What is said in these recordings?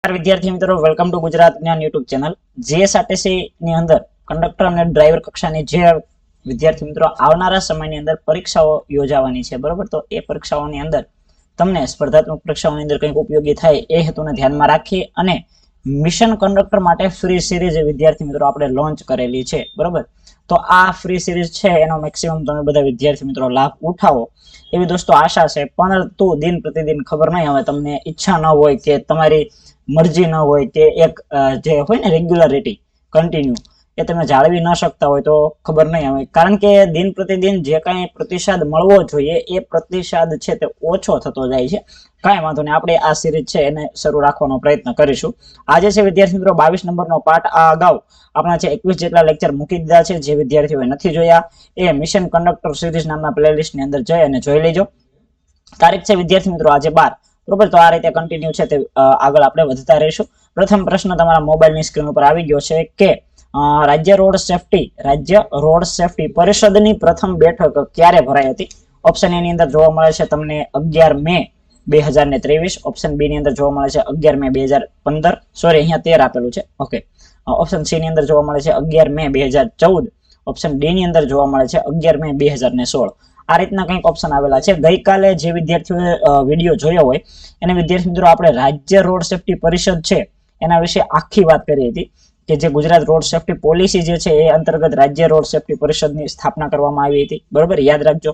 વિદ્યાર્થી મિત્રો, welcome to Gujarat જ્ઞાન યુટ્યુબ ચેનલ. જીએસઆરટીસી ની અંદર કંડક્ટર અને ડ્રાઈવર કક્ષાની જે વિદ્યાર્થી મિત્રો આવનારા સમયની અંદર પરીક્ષાઓ યોજાવાની છે, બરોબર. તો એ પરીક્ષાઓની અંદર તમને સ્પર્ધાત્મક પરીક્ષાઓની અંદર કંઈક ઉપયોગી થાય એ હેતુને ધ્યાનમાં રાખી અને મિશન કંડક્ટર માટે ફ્રી સિરીઝ વિદ્યાર્થી મિત્રો આપણે લોન્ચ કરેલી છે, બરોબર. તો આ ફ્રી સિરીઝ છે એનો મેક્સિમમ તમે બધા વિદ્યાર્થી મિત્રો લાભ ઉઠાવો એવી દોસ્તો આશા છે. પરંતુ દિન પ્રતિદિન ખબર નહીં, હવે તમને ઈચ્છા ન હોય કે તમારી મરજી ન હોય કે એક જે હોય ને રેગ્યુલરિટી કન્ટિન્યુ એ તમે જાળવી ન શકતા હોય તો ખબર નહીં આવે. કારણ કે દિન પ્રતિદિન જે કાંઈ પ્રતિસાદ મળવો જોઈએ એ પ્રતિસાદ છે તે ઓછો થતો જાય છે. કાંઈ વાંધો નહીં, આપણે આ સિરીઝ છે એને શરૂ રાખવાનો પ્રયત્ન કરીશું. આજે છે વિદ્યાર્થી મિત્રો 22 નંબરનો પાઠ. આ અગાઉ આપણા છે 21 જેટલા લેક્ચર મૂકી દીધા છે. જે વિદ્યાર્થીઓએ નથી જોયા એ મિશન કંડક્ટર સિરીઝ નામના પ્લેલિસ્ટ ની અંદર જઈ અને જોઈ લેજો. તારીખ છે વિદ્યાર્થી મિત્રો આજે 12, બરોબર. તો આ રીતે કન્ટિન્યુ છે તે આગળ આપણે વધતા રહીશું. પ્રથમ પ્રશ્ન તમારા મોબાઈલની સ્ક્રીન ઉપર આવી ગયો છે કે રાજ્ય રોડ સેફટી પરિષદની પ્રથમ બેઠક ક્યારે ભરાઈ હતી? ઓપ્શન એ ની અંદર જોવા મળે છે તમને 11 મે 2023. ઓપ્શન બી ની અંદર જોવા મળે છે 11 મે 2015. સોરી, અહીંયા 13 આપેલું છે. ઓકે. ઓપ્શન સી ની અંદર જોવા મળે છે 11 મે 2014. ઓપ્શન ડી ની અંદર જોવા મળે છે 11 મે 2016. આ રીતના કંઈક ઓપ્શન આવેલા છે. ગઈકાલે જે વિદ્યાર્થીઓએ વિડીયો જોયો હોય એને વિદ્યાર્થી મિત્રો આપણે રાજ્ય રોડ સેફટી પરિષદ છે એના વિશે આખી વાત કરી હતી કે જે ગુજરાત રોડ સેફટી પોલિસી જે છે એ અંતર્ગત રાજ્ય રોડ સેફટી પરિષદની સ્થાપના કરવામાં આવી હતી, બરોબર. યાદ રાખજો.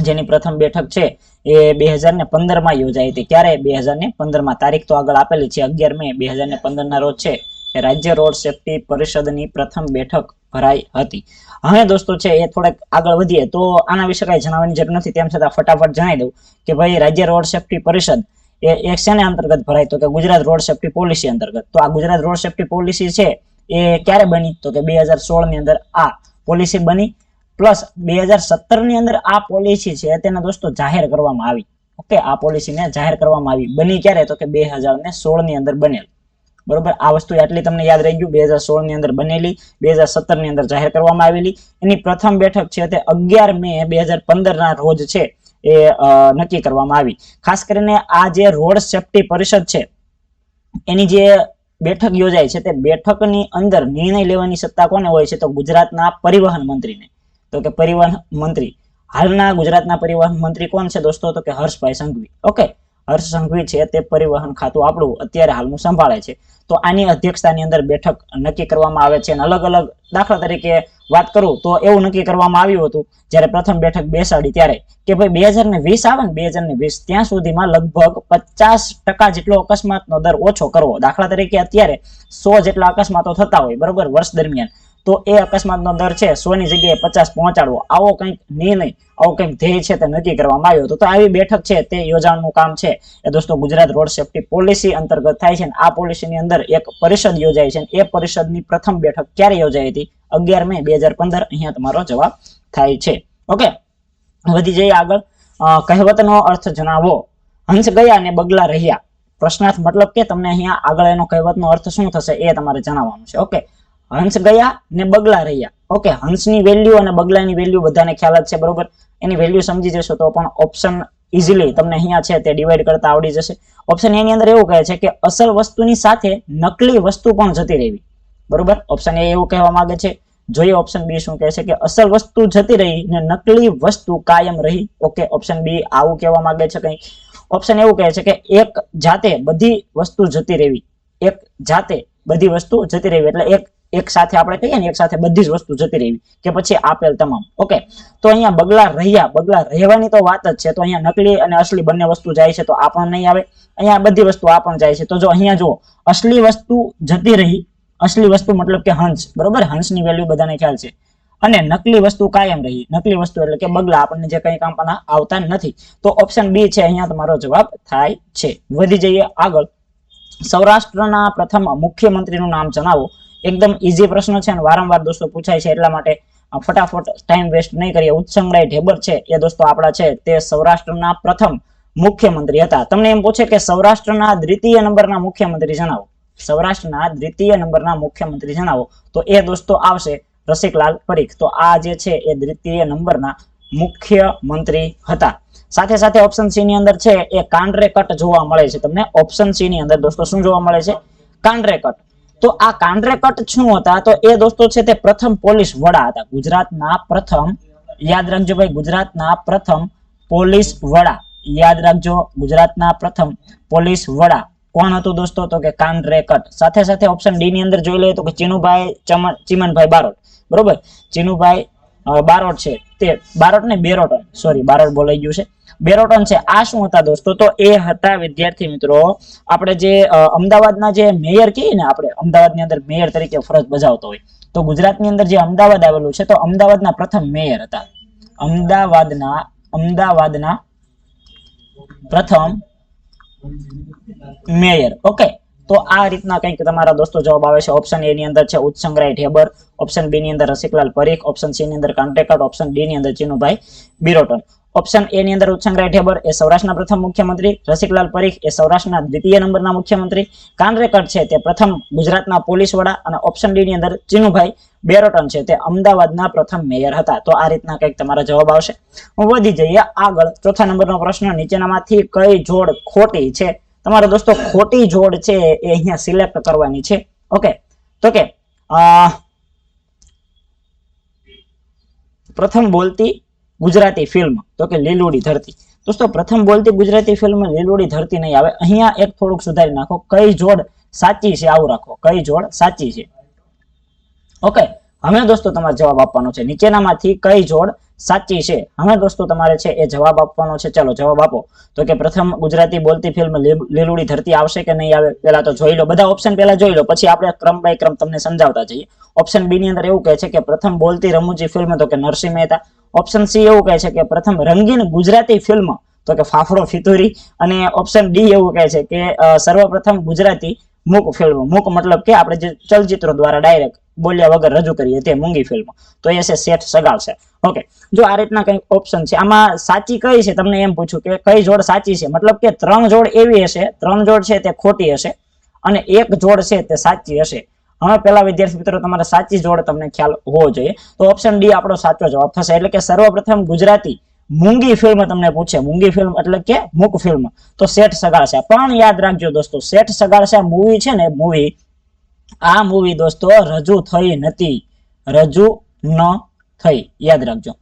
જેની પ્રથમ બેઠક છે એ 2015 માં યોજાઈ હતી. ક્યારે? 2015 માં. તારીખ તો આગળ આપેલી છે 11 મે 2015 ના રોજ છે એ રાજ્ય રોડ સેફટી પરિષદની પ્રથમ બેઠક ભરાઈ હતી. હવે દોસ્તો છે એ થોડાક આગળ વધીએ તો આના વિશે કઈ જણાવવાની જરૂર નથી, તેમ છતાં ફટાફટ જણાવી દઉં કે ભાઈ રાજ્ય રોડ સેફટી પરિષદ એ શેને અંતર્ગત ભરાય? તો કે ગુજરાત રોડ સેફટી પોલિસી અંતર્ગત. તો આ ગુજરાત રોડ સેફટી પોલિસી છે એ ક્યારે બની? તો કે 2016 ની અંદર આ પોલિસી બની. પ્લસ 2017 ની અંદર આ પોલિસી છે તેને દોસ્તો જાહેર કરવામાં આવી. ઓકે, આ પોલિસીને જાહેર કરવામાં આવી. બની ક્યારે? તો કે 2016 ની અંદર બનેલ, બરોબર. આ વસ્તુ એટલી તમને યાદ રહી ગયું. 2016 ની અંદર બનેલી, 2017 ની અંદર જાહેર કરવામાં આવેલી. એની પ્રથમ બેઠક છે તે 11 મે 2015 ના રોજ છે એ નક્કી કરવામાં આવી. ખાસ કરીને આ જે રોડ સેફટી પરિષદ છે એની જે બેઠક યોજાય છે તે બેઠકની અંદર નિર્ણય લેવાની સત્તા કોને હોય છે? તો ગુજરાતના પરિવહન મંત્રીને. તો કે પરિવહન મંત્રી, હાલના ગુજરાતના પરિવહન મંત્રી કોણ છે દોસ્તો? તો કે હર્ષભાઈ સંઘવી. ઓકે, હર્ષ સંઘવી છે તે પરિવહન ખાતું આપણું અત્યારે હાલનું સંભાળે છે. તો આની અધ્યક્ષતાની અંદર બેઠક નક્કી કરવામાં આવે છે. અને અલગ અલગ દાખલા તરીકે વાત કરું તો એવું નક્કી કરવામાં આવ્યું હતું જ્યારે પ્રથમ બેઠક બેસાડી ત્યારે કે ભાઈ 2020 આવે ને 2020 ત્યાં સુધીમાં લગભગ 50% જેટલો અકસ્માતનો દર ઓછો કરવો. દાખલા તરીકે અત્યારે 100 જેટલા અકસ્માતો થતા હોય, બરોબર, વર્ષ દરમિયાન. તો એ અકસ્માતનો દર છે 100 ની જગ્યાએ 50 પહોંચાડવો. આવો કંઈક નિર્ણય, આવો કંઈક ધ્યેય છે તે નક્કી કરવામાં આવ્યો હતો. તો આવી બેઠક છે તે યોજવાનું કામ છે એ દોસ્તો ગુજરાત રોડ સેફટી પોલિસી અંતર્ગત થાય છે. આ પોલિસીની અંદર એક પરિષદ યોજાય છે. એ પરિષદની પ્રથમ બેઠક ક્યારે યોજાઈ હતી? 11 મે 2015. અહીંયા તમારો જવાબ થાય છે. ઓકે, વધી જઈએ આગળ. કહેવતનો અર્થ જણાવો. હંસ ગયા ને બગલા રહ્યા. પ્રશ્નાર્થ મતલબ કે તમને અહીંયા આગળ એનો કહેવતનો અર્થ શું થશે એ તમારે જણાવવાનું છે. ઓકે, હંસ ગયા ને બગલા રહ્યા. ઓકે, હંસની વેલ્યુ અને બગલાની વેલ્યુ બધાને ખ્યાલ જ છે, બરોબર. એની વેલ્યુ સમજી જશો તો પણ ઓપ્શન ઇઝીલી તમને અહીંયા છે તે ડિવાઈડ કરતા આવડી જશે. ઓપ્શન એ ની અંદર એવું કહે છે કે અસલ વસ્તુની સાથે નકલી વસ્તુ પણ જતી રહેવી, બરોબર. ઓપ્શન એ એવું કહેવા માંગે છે. જોઈએ ઓપ્શન બી શું કહે છે કે અસલ વસ્તુ જતી રહી ને નકલી વસ્તુ કાયમ રહી. ઓકે, ઓપ્શન બી આવું કહેવા માંગે છે કંઈક. ઓપ્શન એવું કહે છે કે એક જાતે બધી વસ્તુ જતી રહેવી. એક જાતે બધી વસ્તુ જતી રહેવી એટલે એક સાથે આપણે કહીએ ને એક સાથે બધી જ વસ્તુ જતી રહેવી કે પછી આપેલ તમામ. ઓકે, તો અહીંયા બગલા રહ્યા, બગલા રહેવાની તો વાત જ છે. તો અહીંયા નકલી અને અસલી બંને વસ્તુ જાય છે તો આ પણ નહીં આવે. અહીંયા બધી વસ્તુ આ પણ જાય છે. તો જો અહીંયા જો અસલી વસ્તુ જતી રહી, અસલી વસ્તુ મતલબ કે હંસ, બરોબર. હંસની વેલ્યુ બધાને ખ્યાલ છે. અને નકલી વસ્તુ કાયમ રહી. નકલી વસ્તુ એટલે કે બગલા, આપણને જે કંઈ કામ આવતા નથી. તો ઓપ્શન બી છે અહીંયા તમારો જવાબ થાય છે. વધી જઈએ આગળ. સૌરાષ્ટ્રના પ્રથમ મુખ્યમંત્રીનું નામ જણાવો. એકદમ ઈઝી પ્રશ્ન છે અને વારંવાર દોસ્તો પૂછાય છે એટલા માટે ફટાફટ ટાઈમ વેસ્ટ નહીં કરીએ. ઉત્સંગરાય ઢેબર છે એ દોસ્તો આપણા છે તે સૌરાષ્ટ્રના પ્રથમ મુખ્યમંત્રી હતા. તમને એમ પૂછે કે સૌરાષ્ટ્રના દ્વિતીય નંબરના મુખ્યમંત્રી જણાવો. સૌરાષ્ટ્રના દ્વિતીય નંબરના મુખ્યમંત્રી જણાવો. તો એ દોસ્તો આવશે રસિકલાલ પરીખ. તો આ જે છે એ દ્વિતીય નંબરના મુખ્યમંત્રી હતા. સાથે સાથે ઓપ્શન સી ની અંદર છે એ કાંડરે કટ જોવા મળે છે. તમને ઓપ્શન સી ની અંદર દોસ્તો શું જોવા મળે છે? કાંડરે કટ. તો આ કાંડરે કટ શું હતા? તો એ દોસ્તો છે તે પ્રથમ પોલીસ વડા હતા. ગુજરાતના પ્રથમ, યાદ રાખજો ભાઈ, ગુજરાતના પ્રથમ પોલીસ વડા. યાદ રાખજો, ગુજરાતના પ્રથમ પોલીસ વડા કોણ હતું દોસ્તો? તો કે કાંડરે કટ. સાથે સાથે ઓપ્શન ડી ની અંદર જોઈ લઈએ તો કે ચીનુભાઈ ચીમનભાઈ બારોટ. બરોબર, ચીનુભાઈ બારોટ છે તે, બારોટ ને બેરોટન, સોરી બારોટ બોલાઈ ગયું છે, બેરોટન છે. આ શું હતા દોસ્તો? તો એ હતા વિદ્યાર્થી મિત્રો આપણે જે અમદાવાદના જે મેયર કહીએ ને, આપણે અમદાવાદની અંદર મેયર તરીકે ફરજ બજાવતો હોય, તો ગુજરાતની અંદર જે અમદાવાદ આવેલું છે તો અમદાવાદના પ્રથમ મેયર હતા. અમદાવાદના પ્રથમ મેયર. ઓકે, તો આ રીતના કંઈક તમારા દોસ્તો જવાબ આવે છે. ઓપ્શન એ ની અંદર છે ઉત્સંગરાય ઠેબર, ઓપ્શન બી ની અંદર રસિકલાલ પરીખ, ઓપ્શન સી ની અંદર કાંડરે કટ, ઓપ્શન ડી ની અંદર ચીનુભાઈ બિરોટન. ઓપ્શન એ ની અંદર ઉત્સંગરાય ઠેબર એ સૌરાષ્ટ્રના પ્રથમ મુખ્યમંત્રી, રસિકલાલ પરીખ એ સૌરાષ્ટ્રના દ્વિતીય નંબરના મુખ્યમંત્રી, કાંડરે કટ છે તે પ્રથમ ગુજરાતના પોલીસ વડા, અને ઓપ્શન ડી ની અંદર ચીનુભાઈ બેરોટન છે તે અમદાવાદના પ્રથમ મેયર હતા. તો આ રીતના કંઈક તમારા જવાબ આવશે. વધી જઈએ આગળ. ચોથા નંબરનો પ્રશ્ન, નીચેનામાંથી કઈ જોડ ખોટી છે? તમારા દોસ્તો ખોટી જોડ છે એ અહીંયા સિલેક્ટ કરવાની છે. ઓકે, તો કે પ્રથમ બોલતી ગુજરાતી ફિલ્મ, તો કે લીલુડી ધરતી. દોસ્તો પ્રથમ બોલતી ગુજરાતી ફિલ્મ લીલુડી ધરતી નહીં આવે. અહીંયા એક થોડુંક સુધારી નાખો, કઈ જોડ સાચી છે આવું રાખો, કઈ જોડ સાચી છે. ઓકે, હવે દોસ્તો તમારે જવાબ આપવાનો છે. નીચેનામાંથી કઈ જોડ સાચી છે? હવે દોસ્તો તમારે છે એ જવાબ આપવાનો છે. ચાલો જવાબ આપો. તો કે પ્રથમ ગુજરાતી બોલતી ફિલ્મ લીલુડી ધરતી આવશે કે નહીં આવે? પેલા તો જોઈ લો, બધા ઓપ્શન પેલા જોઈ લો, પછી આપણે ક્રમ બાય ક્રમ તમને સમજાવતા જઈએ. ઓપ્શન બી ની અંદર એવું કહે છે કે પ્રથમ બોલતી રમૂજી ફિલ્મ, તો કે નરસિંહ મહેતા. ઓપ્શન સી એવું કહે છે કે પ્રથમ રંગીન ગુજરાતી ફિલ્મ, તો કે ફાફડો ફિતુરી. અને ઓપ્શન ડી એવું કહે છે કે સર્વપ્રથમ ગુજરાતી મૂક ફિલ્મ. મૂક મતલબ કે આપણે જે ચલચિત્રો દ્વારા ડાયરેક્ટ બોલ્યા વગર રજૂ કરીએ તે મૂંગી ફિલ્મ. તો એ છે શેઠ સગાળ છે. ઓકે, જો આ રીતના કંઈક ઓપ્શન છે. આમાં સાચી કઈ છે? તમને એમ પૂછું કે કઈ જોડ સાચી છે, મતલબ કે 3 જોડ એવી હશે, 3 જોડ છે તે ખોટી હશે અને 1 જોડ છે તે સાચી હશે. હવે પેલા વિદ્યાર્થી મિત્રો તમારે સાચી જોડ તમને ખ્યાલ હોવો જોઈએ. તો ઓપ્શન ડી આપણો સાચો જવાબ થશે. એટલે કે સર્વપ્રથમ ગુજરાતી મૂંગી ફિલ્મ તમને પૂછે, મૂંગી ફિલ્મ એટલે કે મૂક ફિલ્મ, તો શેઠ સગાળ છે. પણ યાદ રાખજો દોસ્તો, શેઠ સગાળ છે મૂવી છે ને, મૂવી, આ મૂવી દોસ્તો રજૂ થઈ નથી, રજૂ ન થઈ. યાદ રાખજો,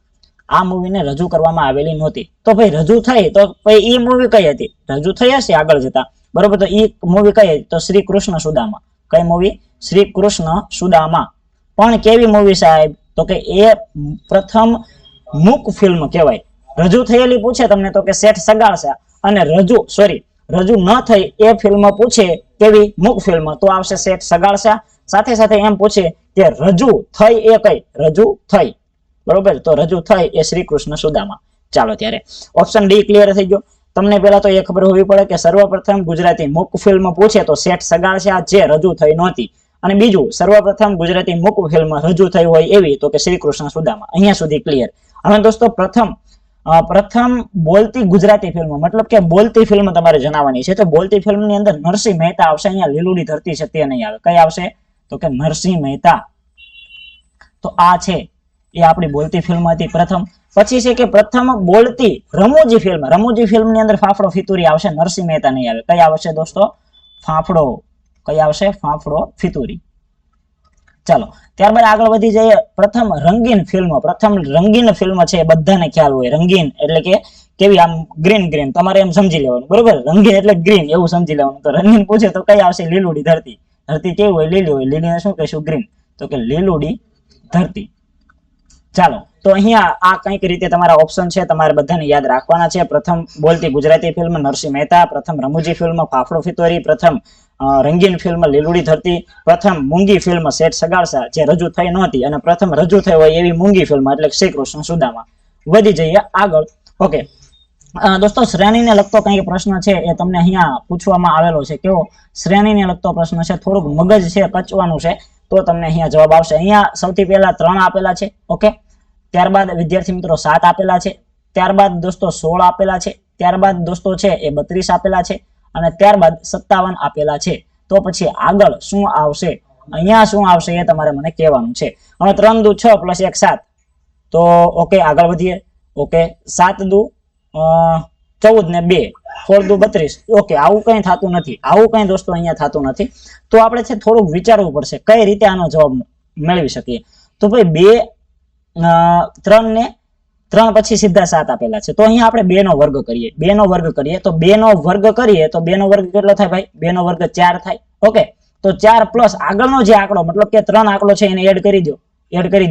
આ મૂવીને રજૂ કરવામાં આવેલી નહોતી. તો ભાઈ રજૂ થઈ તો ભાઈ એ મૂવી કઈ હતી? રજૂ થઈ હશે આગળ જતા, બરોબર. તો એ મૂવી કઈ હતી? તો શ્રી કૃષ્ણ સુદામા. કઈ મૂવી? શ્રી કૃષ્ણ સુદામા. પણ કેવી મૂવી સાહેબ? તો કે એ પ્રથમ મૂક ફિલ્મ કહેવાય. રજૂ થયેલી પૂછે તમને તો કે શેઠ સગાળ છે, અને રજૂ ન થઈ એ ફિલ્મ પૂછે કેવી? મૂક ફિલ્મ, તો આવશે શેઠ સગાળ છે. સાથે સાથે એમ પૂછે કે રજૂ થઈ એ કઈ? રજૂ થઈ, બરોબર. તો રજૂ થઈ એ શ્રી કૃષ્ણ સુદામા. ચાલો ત્યારે ઓપ્શન ડી ક્લિયર થઈ ગયો. તમને પેલા તો એ ખબર હોવી પડે કે સર્વપ્રથમ ગુજરાતી મૂક ફિલ્મ પૂછે તો શેઠ સગાળ છે જે રજૂ થઈ નહોતી, અને બીજું સર્વપ્રથમ ગુજરાતી મૂક ફિલ્મ રજૂ થઈ હોય એવી તો કે શ્રી કૃષ્ણ સુદામા. અહીંયા સુધી ક્લિયર. હવે દોસ્તો પ્રથમ બોલતી ગુજરાતી ફિલ્મ, મતલબ કે બોલતી ફિલ્મ તમારે જણાવવાની છે. તો બોલતી ફિલ્મની અંદર નરસિંહ મહેતા આવશે. અહીંયા લીલુડી ધરતી છે તે નહીં આવે. કઈ આવશે? તો કે નરસિંહ મહેતા. તો આ છે એ આપણી બોલતી ફિલ્મ હતી પ્રથમ. પછી છે કે પ્રથમ બોલતી રમૂજી ફિલ્મ, રમૂજી ફિલ્મની અંદર ફાફડો ફિતુરી આવશે, નરસિંહ મહેતા નહીં આવે. કઈ આવશે દોસ્તો? ફાફડો. કઈ આવશે? ફાફડો ફિતુરી. ચાલો ત્યારબાદ આગળ વધી જઈએ. પ્રથમ રંગીન ફિલ્મ, પ્રથમ રંગીન ફિલ્મ છે બધાને ખ્યાલ હોય. રંગીન એટલે કે કેવી? આમ ગ્રીન, તમારે એમ સમજી લેવાનું, બરોબર. રંગીન એટલે ગ્રીન એવું સમજી લેવાનું. તો રંગીન પૂછે તો કઈ આવશે? લીલુડી ધરતી. ધરતી કેવી હોય? લીલી હોય. લીલીને શું કહીશું? ગ્રીન. તો કે લીલુડી ધરતી. ચાલો તો અહીંયા આ કંઈક રીતે તમારા ઓપ્શન છે, તમારે બધાને યાદ રાખવાના છે. પ્રથમ બોલતી ગુજરાતી ફિલ્મ નરસિંહ મહેતા, પ્રથમ રમૂજી ફિલ્મ ફાફડો ફિતોરી, પ્રથમ રંગીન ફિલ્મ લીલુડી ધરતી, પ્રથમ મૂંગી ફિલ્મ શેઠ સગાળસા જે રજૂ થઈ નહોતી, અને પ્રથમ રજૂ થઈ હોય એવી મૂંગી ફિલ્મ એટલે શ્રી કૃષ્ણ સુદામા. વધી જઈએ આગળ. ઓકે દોસ્તો, શ્રેણીને લગતો કંઈક પ્રશ્ન છે એ તમને અહીંયા પૂછવામાં આવેલો છે. કેવો? શ્રેણીને લગતો પ્રશ્ન છે. થોડુંક મગજ છે કચવાનું છે તો તમને અહીંયા જવાબ આવશે. અહીંયા સૌથી પહેલા 3 આપેલા છે. ઓકે, ત્યારબાદ વિદ્યાર્થી મિત્રો 7 આપેલા છે, ત્યારબાદ દોસ્તો 16 આપેલા છે, ત્યારબાદ દોસ્તો છે એ 32 આપેલા છે, અને ત્યારબાદ 57 આપેલા છે. તો પછી આગળ શું આવશે? અહીંયા શું આવશે એ તમારે મને કહેવાનું છે. હવે 3 દુ 6 + 1 7. તો ઓકે આગળ વધીએ. ઓકે 7 દુ 14 ને 2 16 દુ 32 ઓકે આવું કંઈ થતું નથી, આવું કંઈ દોસ્તો અહીંયા થતું નથી. તો આપણે છે થોડુંક વિચારવું પડશે કઈ રીતે આનો જવાબ મેળવી શકીએ. તો ભાઈ 2 3 ને 3 પછી સીધા 7 આપેલા છે, તો અહીંયા આપણે 2 નો વર્ગ કરીએ, 2 નો વર્ગ કરીએ તો 2 નો વર્ગ કરીએ તો 2 નો વર્ગ કેટલો થાય ભાઈ? 2 નો વર્ગ 4 થાય. ઓકે તો 4 પ્લસ આગળનો જે આંકડો મતલબ કે 3 આંકડો છે એને એડ કરી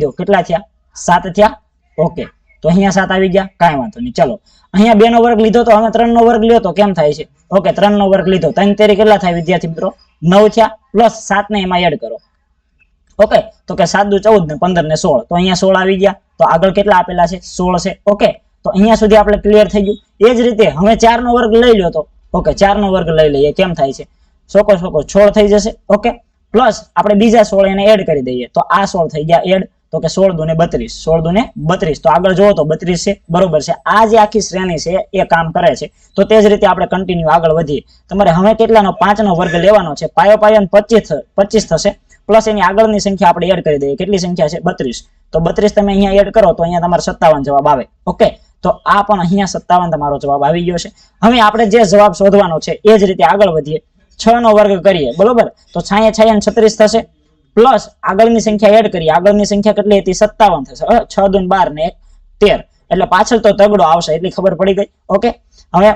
દો, કેટલા થયા? 7 થયા. ઓકે તો અહીંયા 7 આવી ગયા, કાંઈ વાંધો નહીં. ચલો અહીંયા 2 નો વર્ગ લીધો તો હવે 3 નો વર્ગ લ્યો તો કેમ થાય છે? ઓકે 3 નો વર્ગ લીધો, 3 તેરી કેટલા થાય વિદ્યાર્થી મિત્રો? 9 થયા, પ્લસ 7 ને એમાં એડ કરો. ઓકે તો કે 7 દુ 14 ને 15 ને 16, તો અહીંયા 16 આવી ગયા. તો આગળ કેટલા આપેલા છે? 16 છે. ઓકે તો અહીંયા સુધી આપણે ક્લિયર થઈ ગયું. એ જ રીતે હવે 4 નો વર્ગ લઈ લ્યો તો ઓકે 4 નો વર્ગ લઈ લઈએ, કેમ થાય છે? સોકો 16 થઈ જશે. ઓકે પ્લસ આપણે બીજા 16 એને એડ કરી દઈએ તો આ 16 થઈ ગયા એડ, તો કે 16 દુ ને 32, 16 દુ ને 32. તો આગળ જોવો તો 32 છે, બરોબર છે. આ જે આખી શ્રેણી છે એ કામ કરે છે. તો તે જ રીતે આપણે કન્ટિન્યુ આગળ વધીએ. તમારે હવે કેટલાનો? 5 નો વર્ગ લેવાનો છે, પાયો 25 થશે, પ્લસ એની આગળની સંખ્યા આપણે એડ કરી દઈએ. કેટલી સંખ્યા છે? 32. તો 32 તમે અહીંયા એડ કરો તો અહીંયા તમારો 57 જવાબ આવે. ઓકે તો આ પણ અહીંયા 57 તમારો જવાબ આવી ગયો છે. હવે આપણે જે જવાબ શોધવાનો છે એ જ રીતે આગળ વધીએ. 6 નો વર્ગ કરીએ, બરોબર, તો 6 6 36 થશે, પ્લસ આગળની સંખ્યા એડ કરીએ. આગળની સંખ્યા કેટલી હતી? 57 થશે. 6 દુ 12 ને 13, એટલે પાછળ તો તગડો આવશે એટલી ખબર પડી ગઈ. ઓકે હવે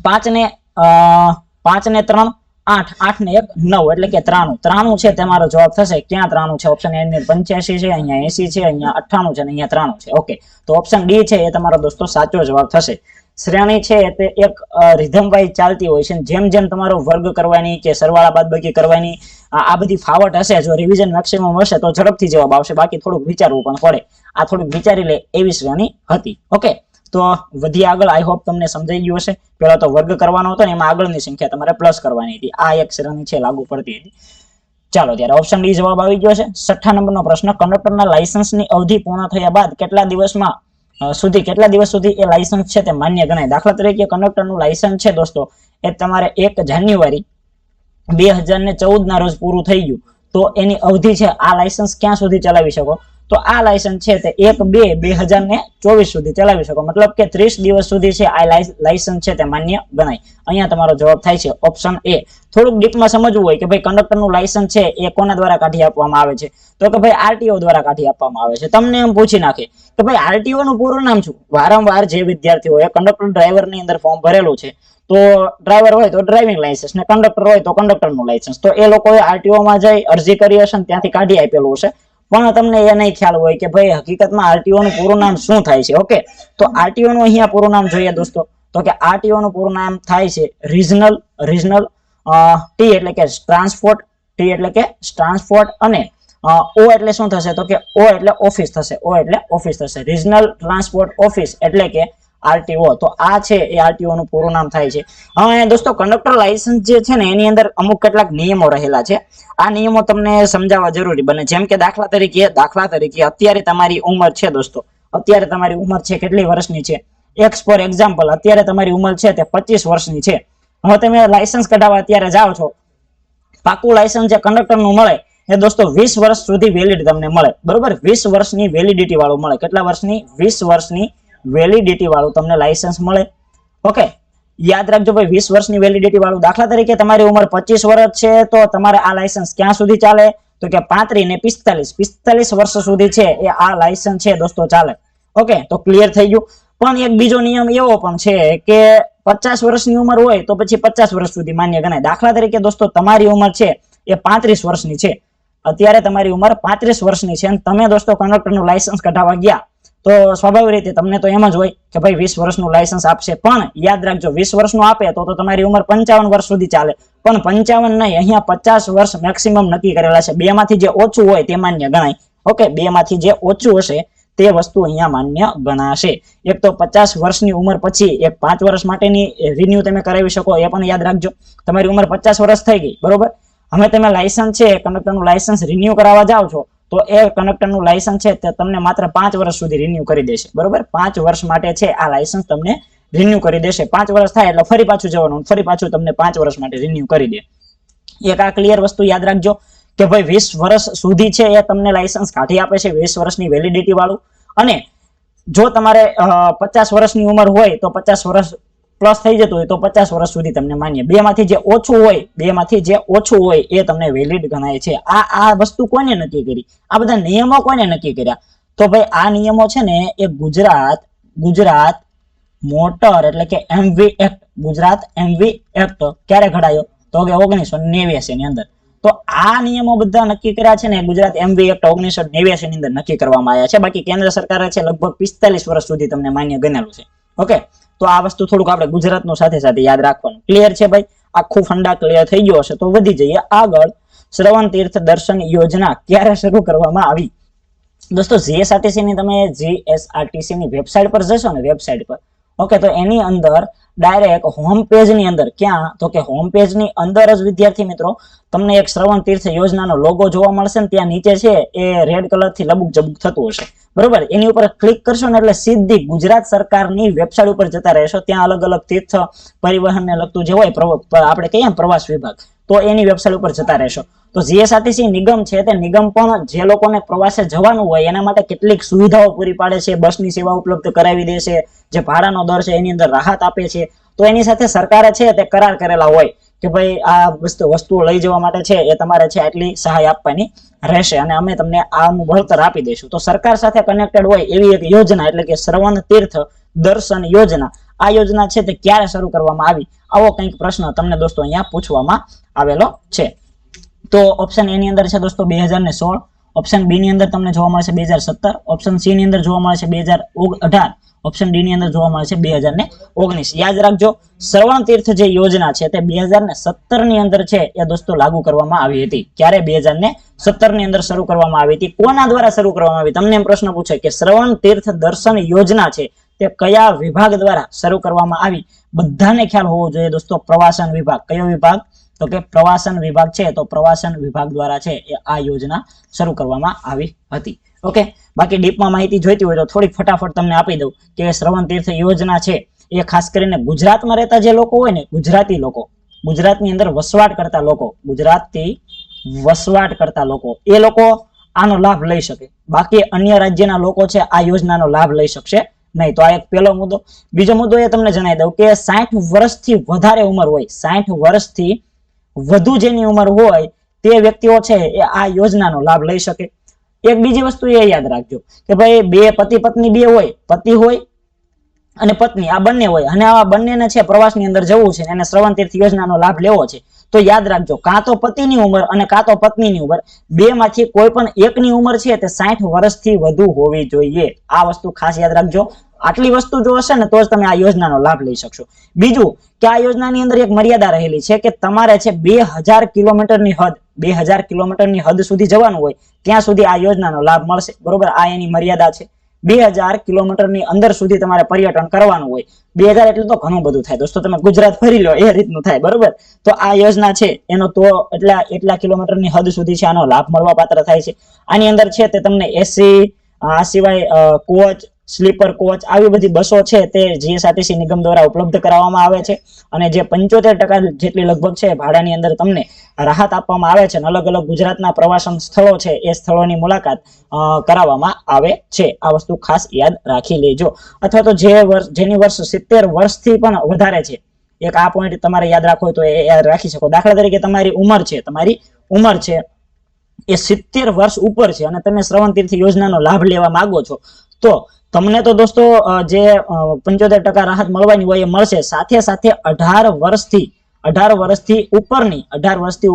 5 ને 3 8, 8 ને 1 9, એટલે કે 93 છે તમારો જવાબ થશે. ક્યાં 93 છે? ઓપ્શન એ ની 85 છે, અહીંયા 80 છે, અહીંયા 98 છે અને અહીંયા 93 છે. ઓકે તો ઓપ્શન ડી છે એ તમારો દોસ્તો સાચો જવાબ થશે. શ્રેણી છે તે એક રિધમ વાઇઝ ચાલતી હોય છે. જેમ જેમ તમારો વર્ગ કરવાની કે સરવાળા બાદબાકી કરવાની આ બધી ફાવટ હશે, જો રિવિઝન મેક્સિમમ હશે તો ઝડપથી જવાબ આવશે, બાકી થોડુંક વિચારવું પણ પડે. આ થોડુંક વિચારી લે એવી શ્રેણી હતી. ઓકે તો વધી આગળ, આઈ હોપ તમને સમજાઈ ગયું હશે. પેલા તો વર્ગ કરવાનો હતો ને એમાં આગળની સંખ્યા તમારે પ્લસ કરવાની હતી. આ એક શ્રેણી છે લાગુ પડતી હતી. ચાલો ત્યારે ઓપ્શન ડી જવાબ આવી ગયો છે. 6 નંબરનો પ્રશ્ન, કંડક્ટરના લાયસન્સની અવધિ પૂર્ણ થયા બાદ કેટલા દિવસ સુધી એ લાયસન્સ છે તે માન્ય ગણાય? દાખલા તરીકે કંડક્ટરનું લાયસન્સ છે દોસ્તો એ તમારે 1 જાન્યુઆરી 2014 ના રોજ પૂરું થઈ ગયું, તો એની અવધિ છે આ લાયસન્સ ક્યાં સુધી ચલાવી શકો? તો આ લાયસન્સ છે તે 1/2/2024 સુધી ચલાવી શકો, મતલબ કે 30 દિવસ સુધી છે આ લાયસન્સ છે તે માન્ય ગણાય. અહીંયા તમારો જવાબ થાય છે ઓપ્શન એ. થોડુંક ડીપમાં સમજવું હોય કે ભાઈ કંડક્ટરનું લાયસન્સ છે એ કોના દ્વારા કાઢી આપવામાં આવે છે, તો કે ભાઈ આરટીઓ દ્વારા કાઢી આપવામાં આવે છે. તમને એમ પૂછી નાખે કે ભાઈ આરટીઓ નું પૂરું નામ શું? વારંવાર જે વિદ્યાર્થીઓએ કંડક્ટર ડ્રાઈવરની અંદર ફોર્મ ભરેલું છે, તો ડ્રાઈવર હોય તો ડ્રાઇવિંગ લાયસન્સ ને કંડક્ટર હોય તો કંડક્ટરનું લાયસન્સ, તો એ લોકોએ આરટીઓ માં જઈ અરજી કરી હશે ને ત્યાંથી કાઢી આપેલું હશે. પણ તમને એ નહીં ખ્યાલ હોય કે ભાઈ હકીકતમાં આરટીઓ નું પૂરું નામ શું થાય છે. ઓકે તો આરટીઓ નું અહીંયા પૂરું નામ જોઈએ દોસ્તો, તો કે આરટીઓ નું પૂરું નામ થાય છે રિજનલ ટી એટલે કે ટ્રાન્સપોર્ટ, અને ઓ એટલે શું થશે? તો કે ઓ એટલે ઓફિસ થશે. રિજનલ ટ્રાન્સપોર્ટ ઓફિસ એટલે કે આરટીઓ. તો આ છે એ આરટીઓ નું પૂરું નામ થાય છે. હવે દોસ્તો કંડક્ટર લાયસન્સ જે છે ને એની અંદર અમુક કેટલાક નિયમો રહેલા છે. આ નિયમો તમને સમજાવવા જરૂરી બને. જેમ કે દાખલા તરીકે અત્યારે તમારી ઉંમર છે દોસ્તો, અત્યારે તમારી ઉંમર છે કેટલી વર્ષની છે? ફોર એક્ઝામ્પલ અત્યારે તમારી ઉંમર છે તે 25 વર્ષની છે. હવે તમે લાયસન્સ કઢાવવા અત્યારે જાઓ છો, પાકું લાયસન્સ જે કંડક્ટર નું મળે એ દોસ્તો 20 વર્ષ સુધી વેલિડ તમને મળે, બરોબર? 20 વર્ષની વેલિડિટી વાળું મળે. કેટલા વર્ષની? 20 વર્ષની વેલિડિટી વાળું તમને લાયસન્સ મળે. ઓકે યાદ રાખજો ભાઈ, 20 વર્ષની વેલિડિટી વાળું. દાખલા તરીકે તમારી ઉંમર 25 વર્ષ છે તો તમારે આ લાયસન્સ ક્યાં સુધી ચાલે? તો કે 35 ને 45 વર્ષ સુધી છે એ આ લાયસન્સ છે દોસ્તો ચાલે. ઓકે તો ક્લિયર થઈ ગયું. પણ એક બીજો નિયમ એવો પણ છે કે 50 વર્ષની ઉંમર હોય તો પછી 50 વર્ષ સુધી માન્ય ગણાય. દાખલા તરીકે દોસ્તો તમારી ઉંમર છે એ 35 વર્ષની છે, અત્યારે તમારી ઉંમર 35 વર્ષની છે અને તમે દોસ્તો કંડક્ટરનું લાયસન્સ કઢાવવા ગયા, તો સ્વાભાવિક રીતે તમને તો એમ જ હોય કે ભાઈ 20 વર્ષનું લાયસન્સ આપશે. પણ યાદ રાખજો 20 વર્ષનું આપે તો તમારી ઉંમર 55 વર્ષ સુધી ચાલે, પણ 55 નહીં, અહીંયા 50 વર્ષ મેક્સિમમ નક્કી કરેલા છે. 2 માંથી જે ઓછું હોય તે માન્ય ગણાય. ઓકે 2 માંથી જે ઓછું હશે તે વસ્તુ અહીંયા માન્ય ગણાશે. એક તો 50 વર્ષની ઉંમર પછી એક 5 વર્ષ માટેની રિન્યુ તમે કરાવી શકો, એ પણ યાદ રાખજો. તમારી ઉંમર 50 વર્ષ થઈ ગઈ, બરોબર? હવે તમે લાયસન્સ છે કંડક્ટરનું લાયસન્સ રિન્યુ કરાવવા જાઓ છો તો એ કંડક્ટરનું લાયસન્સ છે તે તમને માત્ર 5 વર્ષ સુધી રિન્યુ કરી દેશે, બરોબર? 5 વર્ષ માટે છે આ લાયસન્સ તમને રિન્યુ કરી દેશે. 5 વર્ષ થાય એટલે ફરી પાછું જવાનું, ફરી પાછું તમને 5 વર્ષ માટે રિન્યુ કરી દે. એક આ ક્લિયર વસ્તુ યાદ રાખજો કે ભાઈ 20 વર્ષ સુધી છે એ તમને લાયસન્સ કાઢી આપે છે, 20 વર્ષની વેલિડિટી વાળું. અને જો તમારે 50 વર્ષની ઉંમર હોય તો 50 વર્ષ પ્લસ થઈ જતું હોય તો 50 વર્ષ સુધી તમને માન્ય, બે માંથી જે ઓછું હોય એ તમને વેલિડ ગણાય છે. આ વસ્તુ કોને નક્કી કરી? આ બધા નિયમો કોને નક્કી કર્યા? તો ભાઈ આ નિયમો છે ને એ ગુજરાત મોટર એટલે કે MV act, Gujarat MV act ક્યારે ઘડાયો? તો કે 1989 ની અંદર. તો આ નિયમો બધા નક્કી કર્યા છે ને ગુજરાત એમવી એક્ટ 1989 ની અંદર નક્કી કરવામાં આવ્યા છે. બાકી કેન્દ્ર સરકારે છે લગભગ 45 વર્ષ સુધી તમને માન્ય ગણેલું છે. ઓકે, તો આ વસ્તુ થોડુંક આપણે ગુજરાતનું સાથે સાથે યાદ રાખવાનું. ક્લિયર છે ભાઈ? આખું ફંડા ક્લિયર થઈ ગયો હશે તો વધી જઈએ આગળ. શ્રવણ તીર્થ દર્શન યોજના ક્યારે શરૂ કરવામાં આવી? દોસ્તો જીએસઆરટીસી ની તમે જીએસઆરટીસી ની વેબસાઇટ પર જશો ને, વેબસાઇટ પર ઓકે, તો એની અંદર ડાયરેક્ટ હોમ પેજ ની અંદર, ક્યાં તો કે હોમ પેજ ની અંદર જ વિદ્યાર્થી મિત્રો તમને એક શ્રવણ તીર્થ યોજનાનો લોગો જોવા મળશે ને ત્યાં નીચે છે એ રેડ કલર થી લબુક જબુક થતું હશે, બરોબર? એની ઉપર ક્લિક કરશો ને એટલે સીધી ગુજરાત સરકારની વેબસાઇટ ઉપર જતા રહેશો. ત્યાં અલગ અલગ તીર્થ પરિવહનને લગતું જે હોય આપણે કહીએ પ્રવાસ વિભાગ, તો એની વેબસાઇટ ઉપર જતા રહેશો. તો જીએસઆરટીસી નિગમ છે તે નિગમ પણ જે લોકોને પ્રવાસે જવાનું હોય એના માટે કેટલીક સુવિધાઓ પૂરી પાડે છે. બસની સેવા ઉપલબ્ધ કરાવી દે છે, જે ભાડાનો દર છે એની અંદર રાહત આપે છે. તો એની સાથે સરકારે છે તે કરાર કરેલા હોય કે ભાઈ આ વસ્તુઓ લઈ જવા માટે છે એ તમારે છે આટલી સહાય આપવાની રહેશે અને અમે તમને આનું વળતર આપી દઈશું. તો સરકાર સાથે કનેક્ટેડ હોય એવી એક યોજના એટલે કે શ્રવણ તીર્થ દર્શન યોજના, આ યોજના છે તે ક્યારે શરૂ કરવામાં આવી? આવો કંઈક પ્રશ્ન તમને દોસ્તો અહીંયા પૂછવામાં આવેલો છે. તો ઓપ્શન એ ની અંદર છે દોસ્તો 2016, ઓપ્શન બી ની અંદર તમને જોવા મળશે 2017, ઓપ્શન સી ની અંદર જોવા મળશે 2018, ઓપ્શન ડી ની અંદર જોવા મળશે 2019. યાદ રાખજો, શ્રવણ તીર્થ જે યોજના છે તે 2017 ની અંદર છે એ દોસ્તો લાગુ કરવામાં આવી હતી. ક્યારે? 2017 ની અંદર શરૂ કરવામાં આવી હતી. કોના દ્વારા શરૂ કરવામાં આવી? તમને એમ પ્રશ્ન પૂછે કે શ્રવણ તીર્થ દર્શન યોજના છે તે કયા વિભાગ દ્વારા શરૂ કરવામાં આવી? બધાને ખ્યાલ હોવો જોઈએ દોસ્તો, પ્રવાસન વિભાગ. કયો વિભાગ? તો કે પ્રવાસન વિભાગ છે. તો પ્રવાસન વિભાગ દ્વારા છે એ આ યોજના શરૂ કરવામાં આવી હતી. ઓકે, બાકી ડીપમાં માહિતી જોઈતી હોય તો થોડીક ફટાફટ તમને આપી દઉં કે શ્રવણ તીર્થ યોજના છે એ ખાસ કરીને ગુજરાતમાં રહેતા જે લોકો હોય ને, ગુજરાતી લોકો, ગુજરાતની અંદર વસવાટ કરતા લોકો, ગુજરાતથી વસવાટ કરતા લોકો, એ લોકો આનો લાભ લઈ શકે. બાકી અન્ય રાજ્યના લોકો છે આ યોજનાનો લાભ લઈ શકશે નહીં. તો આ એક પહેલો મુદ્દો. બીજો મુદ્દો એ તમને જણાવી દઉં કે 60 વર્ષથી વધારે ઉંમર હોય, 60 વર્ષથી વધુ જેની ઉંમર હોય તે વ્યક્તિઓ છે એ આ યોજનાનો લાભ લઈ શકે. એક બીજી વસ્તુ એ યાદ રાખજો કે ભાઈ બે પતિ પત્ની બે હોય, પતિ હોય અને પત્ની આ બંને હોય અને આ બંનેને છે પ્રવાસની અંદર જવું છે અને શ્રવણ તીર્થ યોજનાનો લાભ લેવો છે. તો યાદ રાખજો, કાં તો પતિની ઉંમર અને કાં તો પત્નીની ઉંમર, બે માંથી કોઈ પણ એકની ઉંમર છે તે 60 વર્ષથી વધુ હોવી જોઈએ. આ વસ્તુ ખાસ યાદ રાખજો. આટલી વસ્તુ જો હશે ને તો જ તમે આ યોજનાનો લાભ લઈ શકશો. બીજું કે આ યોજનાની અંદર એક મર્યાદા રહેલી છે કે તમારે છે 2000 કિલોમીટરની હદ, 2000 કિલોમીટરની હદ સુધી જવાનું હોય ત્યાં સુધી આ યોજનાનો લાભ મળશે, બરોબર? આ એની મર્યાદા છે. 2000 કિલોમીટરની અંદર સુધી તમારે પર્યટન કરવાનું હોય. 2000 એટલે તો ઘણું બધું થાય દોસ્તો, તમે ગુજરાત ફરી લો એ રીતનું થાય, બરોબર? તો આ યોજના છે એનો તો એટલા કિલોમીટરની હદ સુધી છે આનો લાભ મળવા પાત્ર થાય છે. આની અંદર છે તે તમને એસી, આ સિવાય કોચ, સ્લીપર કોચ, આવી બધી બસો છે તે જીએસઆરટીસી નિગમ દ્વારા ઉપલબ્ધ કરાવવામાં આવે છે અને જે 75% જેટલી લગભગ છે ભાડાની અંદર તમને રાહત આપવામાં આવે છે અને અલગ અલગ ગુજરાતના પ્રવાસન સ્થળો છે એ સ્થળોની મુલાકાત કરાવવામાં આવે છે. આ વસ્તુ ખાસ યાદ રાખી લેજો. અથવા તો જેની વર્ષ 70 વર્ષથી પણ વધારે છે, એક આ પોઈન્ટ તમારે યાદ રાખવો હોય તો એ યાદ રાખી શકો. દાખલા તરીકે તમારી ઉંમર છે એ 70 વર્ષ ઉપર છે અને તમે શ્રવણ તીર્થ યોજનાનો લાભ લેવા માંગો છો તો તમને તો દોસ્તો જે 75% રાહત મળવાની હોય એ મળશે. સાથે સાથે 18 વર્ષથી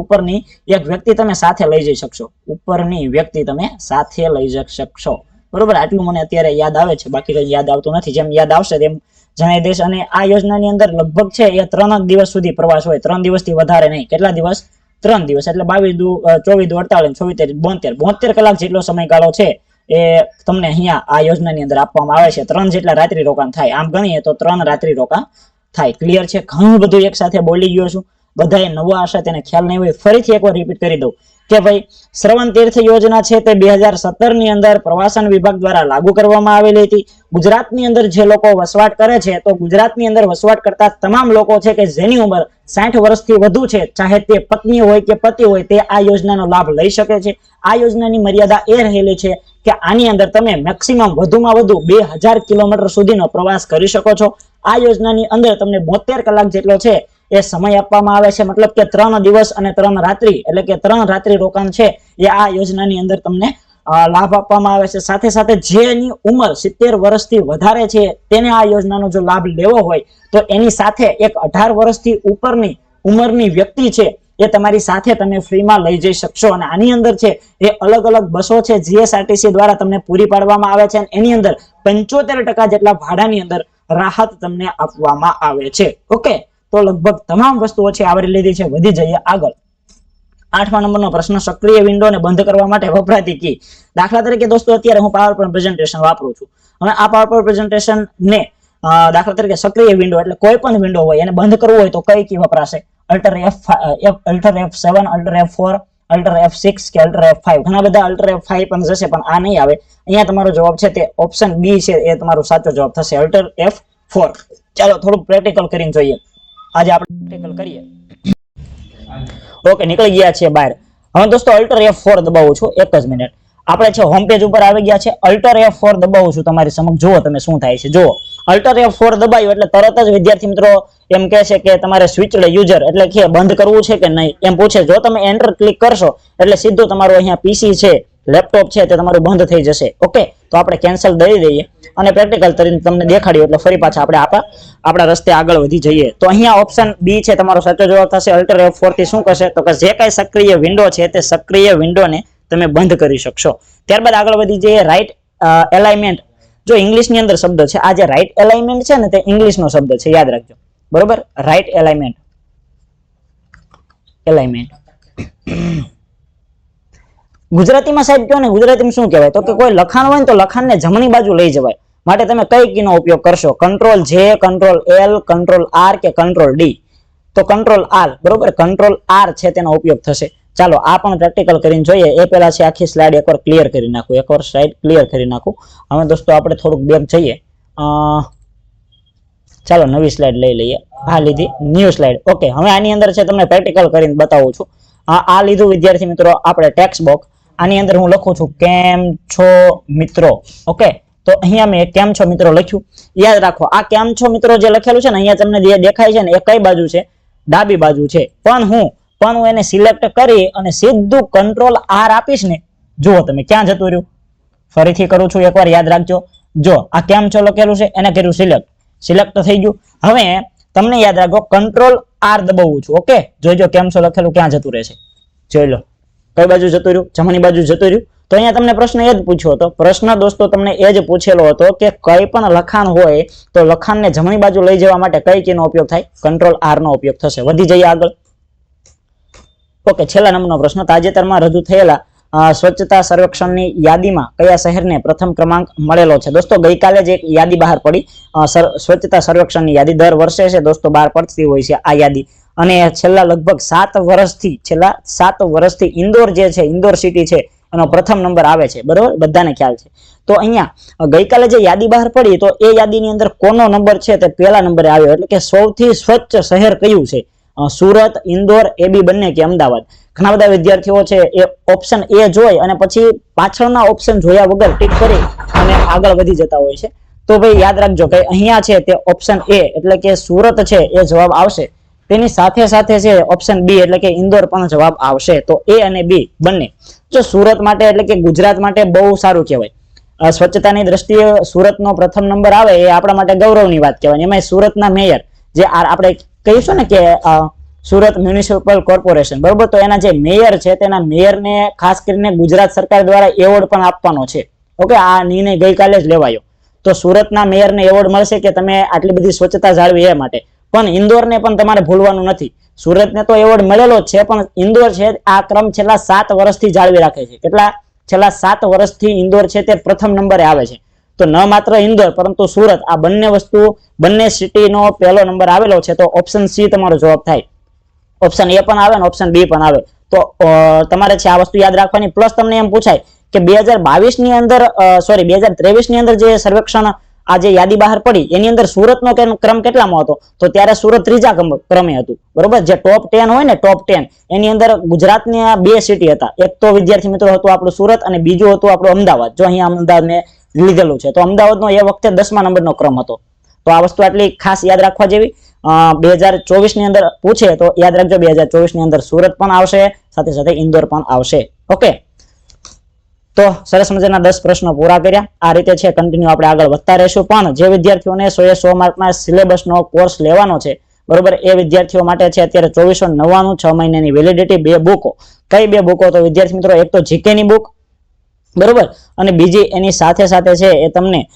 ઉપરની એક વ્યક્તિ તમે સાથે લઈ જઈ શકશો. ઉપરની વ્યક્તિ તમે સાથે લઈ જઈ શકશો, બરોબર? આટલું મને અત્યારે યાદ આવે છે, બાકી કઈ યાદ આવતું નથી. જેમ યાદ આવશે તેમ જણાવી દઈશ. અને આ યોજનાની અંદર લગભગ છે એ 3 દિવસ સુધી પ્રવાસ હોય, 3 દિવસથી વધારે નહીં. કેટલા દિવસ? 3 દિવસ, એટલે 22, 24, 48, 74, 72 કલાક જેટલો સમયગાળો છે એ તમને અહીંયા આ યોજનાની અંદર આપવામાં આવે છે. 3 જેટલા રાત્રિ રોકાણ થાય. આમ ગણીએ તો 3 રાત્રિ રોકાણ થાય. ક્લિયર છે? ઘણું બધું એક સાથે બોલી ગયો છું. બધાએ નવા હશે તેને ખ્યાલ નહીં હોય, ફરીથી એકવાર રિપીટ કરી દઉં કે ભાઈ શ્રવણ તીર્થ યોજના છે તે 2017 ની અંદર પ્રવાસન વિભાગ દ્વારા લાગુ કરવામાં આવેલી હતી. ગુજરાતની અંદર જે લોકો વસવાટ કરે છે તો ગુજરાતની અંદર વસવાટ કરતા તમામ લોકો છે કે જેની ઉંમર 60 વર્ષથી વધુ છે, ચાહે તે પત્ની હોય કે પતિ હોય, તે આ યોજનાનો લાભ લઈ શકે છે. આ યોજનાની મર્યાદા એ રહેલી છે કે આની અંદર તમે મેક્સિમમ વધુમાં વધુ 2000 કિલોમીટર સુધીનો પ્રવાસ કરી શકો છો. આ યોજનાની અંદર તમને 72 કલાક જેટલો છે એ સમય આપવામાં આવે છે, મતલબ કે 3 દિવસ અને 3 રાત્રિ એટલે કે 3 રાત્રિ રોકાણ છે એ આ યોજનાની અંદર તમને લાભ આપવામાં આવે છે. સાથે સાથે જેની ઉંમર 70 વર્ષથી વધારે છે તેને આ યોજનાનો જો લાભ લેવો હોય તો એની સાથે એક 18 વર્ષથી ઉપરની ઉંમરની વ્યક્તિ છે એ તમારી સાથે તમે ફ્રીમાં લઈ જઈ શકશો. અને આની અંદર છે એ અલગ અલગ બસો છે જીએસઆરટીસી દ્વારા તમને પૂરી પાડવામાં આવે છે અને એની અંદર 75% જેટલા ભાડાની અંદર રાહત તમને આપવામાં આવે છે. ઓકે, તો લગભગ તમામ વસ્તુઓ છે આવરી લીધી છે. વધી જઈએ આગળ. 8મા નંબરનો પ્રશ્ન, સક્રિય વિન્ડોને બંધ કરવા માટે વપરાતી કી. દાખલા તરીકે દોસ્તો અત્યારે હું પાવરપોઈન્ટ પ્રેઝન્ટેશન વાપરું છું. હવે આ પાવરપોઈન્ટ પ્રેઝન્ટેશન ને દાખલા તરીકે સક્રિય વિન્ડો એટલે કોઈ પણ વિન્ડો હોય એને બંધ કરવું હોય તો કઈ કી વપરાશે? Alter F7, alter F4, alter F6 કે અલ્ટર F5. ઘણા બધા અલ્ટર F5 પણ જશે પણ આ નહીં આવે. અહીંયા તમારો જવાબ છે તે ઓપ્શન બી છે, એ તમારો સાચો જવાબ થશે, અલ્ટર F4. ચાલો થોડું પ્રેક્ટિકલ કરીને જોઈએ. આજે આપણે પ્રેક્ટિકલ કરીએ. ઓકે, નીકળી ગયા છે બહાર. હવે દોસ્તો અલ્ટર F4 દબાવું છું. એક જ મિનિટ. આપણે છે હોમ પેજ ઉપર આવી ગયા છે. અલ્ટર F4 દબાવું છું તમારી સમક્ષ. જુઓ તમે શું થાય છે. જુઓ, અલ્ટર F4 દબાયું એટલે તરત જ વિદ્યાર્થી મિત્રો એમ કહે છે કે તમારે સ્વિચડ યુઝર એટલે કે બંધ કરવું છે કે નહીં એમ પૂછે. જો તમે એન્ટર ક્લિક કરશો એટલે સીધું તમારું અહીંયા પીસી છે, લેપટોપ છે તે તમારું બંધ થઈ જશે. ઓકે, તો આપણે કેન્સલ દઈ દઈએ અને પ્રેક્ટિકલ કરીને તમને દેખાડ્યું એટલે ફરી પાછા આપણે આપણા રસ્તે આગળ વધી જઈએ. તો અહીંયા ઓપ્શન બી છે તમારો સાચો જવાબ થશે. અલ્ટર F4 થી શું કરશે તો કે જે કઈ સક્રિય વિન્ડો છે તે સક્રિય વિન્ડોને તમે બંધ કરી શકશો. ત્યારબાદ આગળ વધી જઈએ. Right alignment. જો ઇંગ્લિશની અંદર શબ્દ છે, આ જે રાઈટ એલાઇનમેન્ટ છે ને તે ઇંગ્લિશનો શબ્દ છે, યાદ રાખજો. બરોબર, રાઈટ એલાઇનમેન્ટ. ગુજરાતીમાં સાહેબ કહો ને, ગુજરાતીમાં શું કહેવાય તો કે કોઈ લખાણ હોય ને તો લખાણને જમણી બાજુ લઈ જવાય. માટે તમે કઈ કીનો ઉપયોગ કરશો? Control J, control L, control R કે કંટ્રોલ D? તો કંટ્રોલ R. બરોબર, કંટ્રોલ R છે તેનો ઉપયોગ થશે. ચાલો આ પણ પ્રેક્ટિકલ કરીને જોઈએ. એ પહેલા છે આખી સ્લાઇડ એકવાર ક્લિયર કરી નાખું. એકવાર સ્લાઇડ ક્લિયર કરી નાખું. હવે દોસ્તો આપણે થોડુંક બેક જઈએ. ચાલો નવી સ્લાઇડ લઈ લઈએ. આ લીધી ન્યૂ સ્લાઇડ. ઓકે, હવે આની અંદર છે તમને પ્રેક્ટિકલ કરીને બતાવું છું. આ લીધું વિદ્યાર્થી મિત્રો આપણે ટેક્સ્ટ બોક્સ. આની અંદર હું લખું છું કેમ છો મિત્રો. ઓકે, તો અહીંયા મેં કેમ છો મિત્રો લખ્યું. યાદ રાખો આ કેમ છો મિત્રો જે લખેલું છે ને અહીંયા તમને દેખાય છે ને એ કઈ બાજુ છે? ડાબી બાજુ છે. પણ હું એને સિલેક્ટ કરી અને સીધું કંટ્રોલ R આપીશ ને, જુઓ તમે ક્યાં જતું રહ્યું. ફરીથી કરું છું, એકવાર યાદ રાખજો. જો આ કેમ છો લખેલું છે એને કર્યું સિલેક્ટ થઈ ગયું. હવે તમને યાદ રાખો કંટ્રોલ R દબાવું છું. ઓકે, જોઈજો કેમ છો લખેલું ક્યાં જતું રહેશે. જોઈ લો કઈ બાજુ જતું રહ્યું? જમણી બાજુ જતું રહ્યું. તો અહીંયા તમને પ્રશ્ન એ જ પૂછ્યો હતો. પ્રશ્ન દોસ્તો તમને એ જ પૂછેલો હતો કે કઈ પણ લખાણ હોય તો લખાણને જમણી બાજુ લઈ જવા માટે કઈ કીનો ઉપયોગ થાય? કંટ્રોલ R નો ઉપયોગ થશે. વધી જઈએ આગળ. ઓકે, છેલ્લા નંબરનો પ્રશ્ન. તાજેતરમાં રજૂ થયેલા સ્વચ્છતા સર્વેક્ષણની યાદીમાં કયા શહેરને પ્રથમ ક્રમાંક મળેલો છે? દોસ્તો ગઈકાલે જ એક યાદી બહાર પડી. સ્વચ્છતા સર્વેક્ષણની યાદી દર વર્ષે છે દોસ્તો બહાર પડતી હોય છે આ યાદી. અને છેલ્લા લગભગ 7 વર્ષથી ઇન્દોર જે છે, ઇન્દોર સિટી છે એનો પ્રથમ નંબર આવે છે. બરોબર, બધાને ખ્યાલ છે. તો અહીંયા ગઈકાલે જે યાદી બહાર પડી તો એ યાદીની અંદર કોનો નંબર છે તે પહેલા નંબરે આવ્યો. એટલે કે સૌથી સ્વચ્છ શહેર કયું છે? સુરત, ઇન્દોર, એ બી બંને કે અમદાવાદ? ઘણા બધા વિદ્યાર્થીઓ છે એ ઓપ્શન એ જોઈ અને પછી પાછળના ઓપ્શન જોયા વગર ટીક કરી અને આગળ વધી જતા હોય છે. તો ભાઈ યાદ રાખજો કે અહીંયા છે તે ઓપ્શન એ એટલે કે સુરત છે એ જવાબ આવશે. તેની સાથે સાથે છે ઓપ્શન બી એટલે કે ઇન્દોર પણ જવાબ આવશે. તો એ અને બી બંને. જો સુરત માટે એટલે કે ગુજરાત માટે બહુ સારું કહેવાય. સ્વચ્છતાની દ્રષ્ટિએ સુરતનો પ્રથમ નંબર આવે એ આપણા માટે ગૌરવની વાત કહેવાય. એમાં સુરતના મેયર જે આપણે કહીશું ને કે સુરત મ્યુનિસિપલ કોર્પોરેશન, બરોબર, તો એના જે મેયર છે તેના મેયરને ખાસ કરીને ગુજરાત સરકાર દ્વારા એવોર્ડ પણ આપવાનો છે. ઓકે, આ નિર્ણય ગઈકાલે જ લેવાયો. તો સુરતના મેયરને એવોર્ડ મળશે કે તમે આટલી બધી સ્વચ્છતા જાળવી એ માટે. પણ ઇન્દોરને પણ તમારે ભૂલવાનું નથી. સુરતને તો એવોર્ડ મળેલો જ છે પણ ઇન્દોર છે આ ક્રમ છેલ્લા 7 વર્ષથી જાળવી રાખે છે. કેટલા? છેલ્લા 7 વર્ષથી ઇન્દોર છે તે પ્રથમ નંબરે આવે છે. તો ન માત્ર ઇન્દોર પરંતુ સુરત, આ બંને સિટીનો પહેલો નંબર આવેલો છે. તો ઓપ્શન સી તમારો જવાબ થાય. ઓપ્શન એ પણ આવે ને ઓપ્શન બી પણ આવે. તો તો તમારે છે આ વસ્તુ યાદ રાખવાની. પ્લસ તમને એમ પૂછાય કે 2022 ની અંદર 2023 ની અંદર જે સર્વેક્ષણ આ જે યાદી બહાર પડી એની અંદર સુરતનો ક્રમ કેટલામાં હતો? તો ત્યારે સુરત ત્રીજા ક્રમે હતું, બરોબર. જે ટોપ 10 હોય ને, ટોપ 10 એની અંદર ગુજરાતની 2 સિટી હતા. એક તો વિદ્યાર્થી મિત્રો હતું આપણું સુરત અને બીજું હતું આપણું અમદાવાદ. જો અહીંયા અમદાવાદ મેં લીધેલું છે, તો અમદાવાદનો એ વખતે 10મા નંબરનો ક્રમ હતો. તો આ વસ્તુ આટલી ખાસ યાદ રાખવા જેવી. 2024 ની અંદર પૂછે તો યાદ રાખજો 2024 ની અંદર સુરત પણ આવશે, સાથે સાથે ઇન્દોર પણ આવશે. ઓકે, તો સરસ મજાના 10 પ્રશ્નો પૂરા કર્યા. આ રીતે છે કન્ટિન્યુ આપણે આગળ વધતા રહેશું. પણ જે વિદ્યાર્થીઓને 100 માર્કના સિલેબસનો કોર્સ લેવાનો છે, બરોબર, એ વિદ્યાર્થીઓ માટે છે અત્યારે 2499 6 મહિનાની વેલિડિટી. 2 બુકો. કઈ 2 બુકો? તો વિદ્યાર્થી મિત્રો એક તો જીકે ની બુક, બરોબર, અને બીજી એની સાથે સાથે છે એ તમને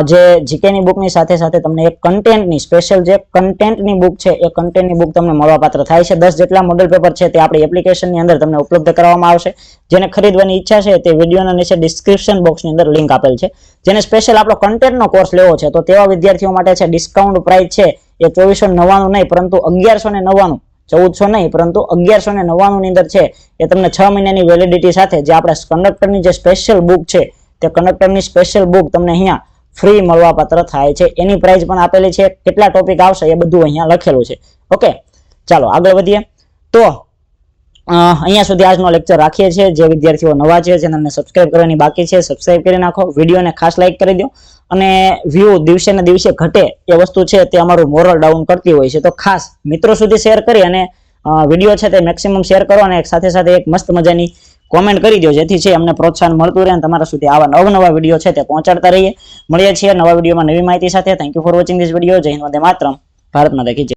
જે જીકે ની બુકની સાથે સાથે તમને એક કન્ટેન્ટની સ્પેશિયલ જે કન્ટેન્ટની બુક છે એ કન્ટેન્ટની બુક તમને મળવાપાત્ર થાય છે. 10 જેટલા મોડેલ પેપર છે તે આપણી એપ્લિકેશનની અંદર તમને ઉપલબ્ધ કરાવવામાં આવશે. જેને ખરીદવાની ઈચ્છા છે તે વિડીયોના નીચે ડિસ્ક્રિપ્શન બોક્સની અંદર લિંક આપેલ છે. જેને સ્પેશિયલ આપણો કન્ટેન્ટનો કોર્સ લેવો છે તો તેવા વિદ્યાર્થીઓ માટે છે ડિસ્કાઉન્ટ પ્રાઇસ છે એ 2499 નહીં પરંતુ 1199, 1400 નહીં પરંતુ 1199 ની અંદર છે એ તમને 6 મહિનાની વેલિડિટી સાથે જે આપણે કંડક્ટરની જે સ્પેશિયલ બુક છે તે કંડક્ટરની સ્પેશિયલ બુક તમને અહીંયા ફ્રી મળવાપાત્ર થાય છે. એની પ્રાઇસ પણ આપેલી છે, કેટલા ટોપિક આવશે એ બધું અહીંયા લખેલું છે. ઓકે, ચાલો આગળ વધીએ. તો અહીંયા સુધી આજનો લેક્ચર રાખીએ છીએ. જે વિદ્યાર્થીઓ નવા છે, ચેનલને સબસ્ક્રાઇબ કરવાની બાકી છે, સબસ્ક્રાઇબ કરી નાખો. વિડીયોને ખાસ લાઇક કરી દો. અને વ્યૂ દિવસે ને દિવસે ઘટે એ વસ્તુ છે તે અમારું મોરલ ડાઉન કરતી હોય છે. તો ખાસ મિત્રો સુધી શેર કરી અને વિડીયો છે તે મેક્સિમમ શેર કરો અને સાથે સાથે એક મસ્ત મજાની કોમેન્ટ કરી દો, જેથી છે અમને પ્રોત્સાહન મળતું રહે અને તમારા સુધી આવા નવા વિડીયો છે તે પહોંચાડતા રહીએ. મળીએ છીએ નવા વિડીયોમાં નવી માહિતી સાથે. Thank you for watching this video. જય હિન્દ, વંદે માતરમ. ભારત માતા કી જય.